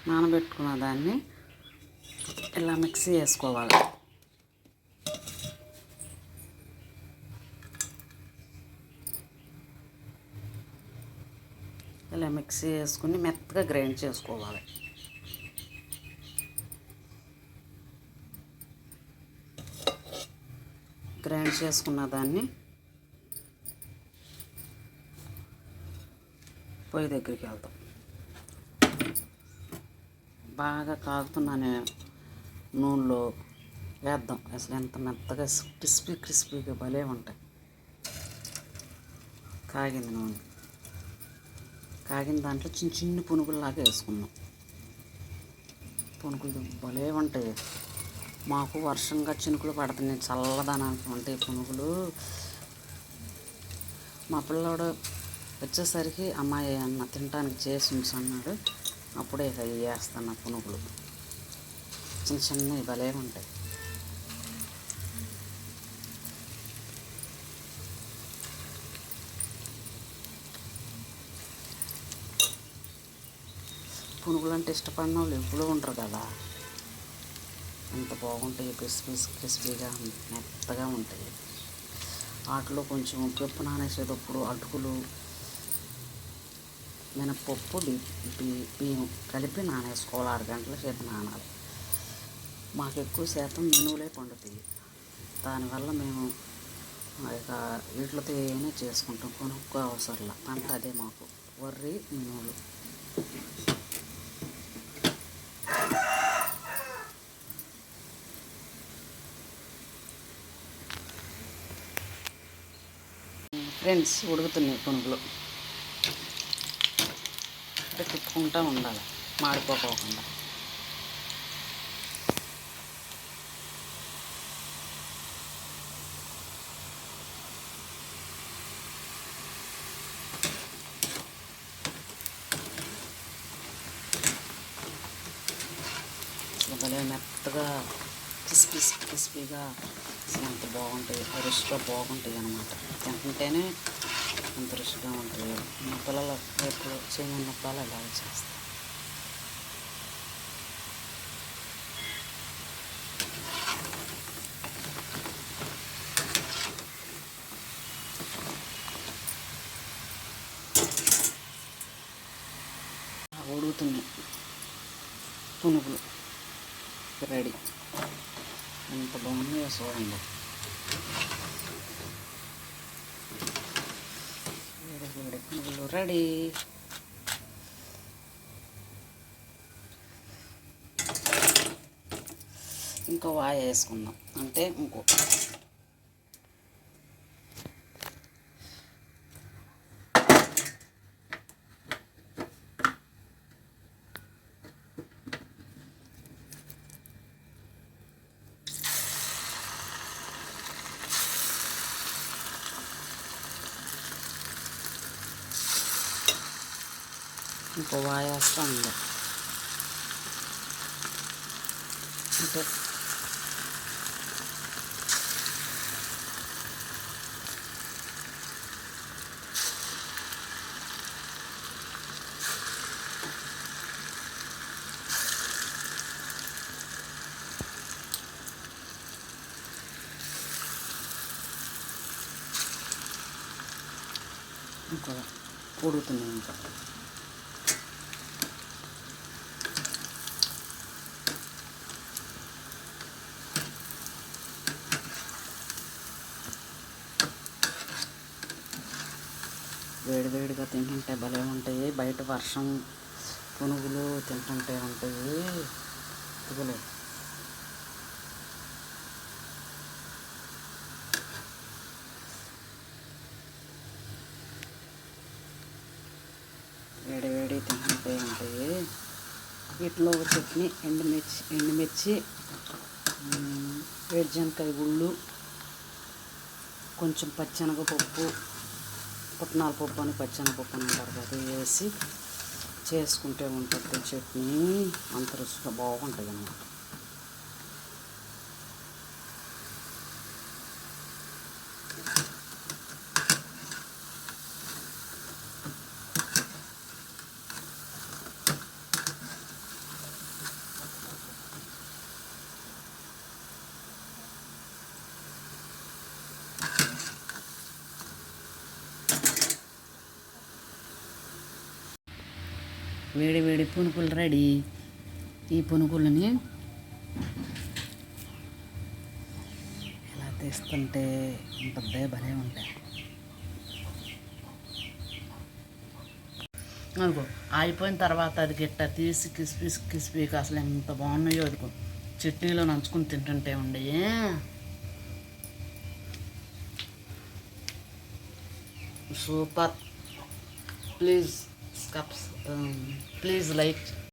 నానబెట్టుకున్న దాన్ని ఇలా మిక్సీ వేసుకోవాలి. ఇలా మిక్సీ వేసుకుని మెత్తగా గ్రైండ్ చేసుకోవాలి. గ్రైండ్ చేసుకున్న దాన్ని పొయ్యి దగ్గరికి వెళ్తాం. బాగా కాగుతున్న నూనెలో వేద్దాం. అసలు ఎంత మెత్తగా క్రిస్పీగా భలే ఉంటాయి. కాగింది నూనె. కాగిన దాంట్లో చిన్న పునుగుల్లాగా వేసుకున్నాం. పునుగులు భలే ఉంటాయి. మాకు వర్షంగా చినుకులు పడుతున్నాయి. చల్లదనానికి ఉంటాయి పునుగులు. మా పిల్లోడు వచ్చేసరికి అమ్మాయి అన్న తినడానికి చేసి ఉంచన్నాడు. అప్పుడే వేస్తాను పునుగులు. చిన్నవి భలే ఉంటాయి. పునుగులు అంటే ఇష్టపడిన వాళ్ళు ఎప్పుడూ ఉంటారు కదా. ఎంత బాగుంటాయి. క్రిస్పీగా మెత్తగా ఉంటాయి. వాటిలో కొంచెం ఉప్పు నానేసేటప్పుడు అటుకులు, మినపప్పు, బియ్యం కలిపి నానేసుకోవాలి. 6 గంటల సేపు నానాలి. మాకు ఎక్కువ శాతం మినువులే పండుతాయి. దానివల్ల మేము ఇక వీటితో ఏమైనా చేసుకుంటాం. కొనుక్కో అవసరంలా. పంట అదే మాకు వరి, మినువులు. ఫ్రెండ్స్, ఉడుకుతున్నాయి పునుగులు. తిప్పుకుంటూ ఉండాలి మాడిపోకుండా. అసలు భలే మెత్తగా క్రిస్పీగా అసలు అంత బాగుంటాయి. రుచిగా బాగుంటాయి అన్నమాట. తింటుంటేనే అంత రుచిగా ఉంటాయి. మా పిల్లలు ఎప్పుడు చేయమన్నప్పుడు ఇలా చేస్తాను. ఉడుకుతున్నాయి పునుగులు. రెడీ. ఎంత బాగున్నాయో చూడండి. వేడి పునుగులు రెడీ. ఇంకో వాయి వేసుకుందాం. అంటే ఇంకో వాయి వేస్తాం. అంటే ఇంకా ఉడుకుతున్నాయి. ఇంకా వేడిగా తింటుంటే భలే ఉంటాయి. బయట వర్షం పునుగులు తింటుంటే ఉంటాయి. ఇదిగోలే. వేడి తింటుంటే ఉంటాయి. వీటిలో ఒక చట్నీ, ఎండుమిర్చి, వేరుశనగకాయ గుళ్ళు, కొంచెం పచ్చెనగపప్పు, పుట్నాల పప్పు అని పచ్చెనగపప్పు అని అంటారు కదా, వేసి చేసుకుంటే ఉంటుంది చట్నీ. అంత రుచిగా బాగుంటుంది అన్నమాట. వేడి వేడి పునుకులు రెడీ. ఈ పునుకులని ఎలా తీస్తుంటే ఉంటుందే, భలే ఉంటాయి. అనుకో అయిపోయిన తర్వాత అది గిట్ట తీసి కిస్పీకి అసలు ఎంత బాగున్నాయో అదిగో చట్నీలో నంచుకుని తింటుంటే ఉండే సూపర్. Please please like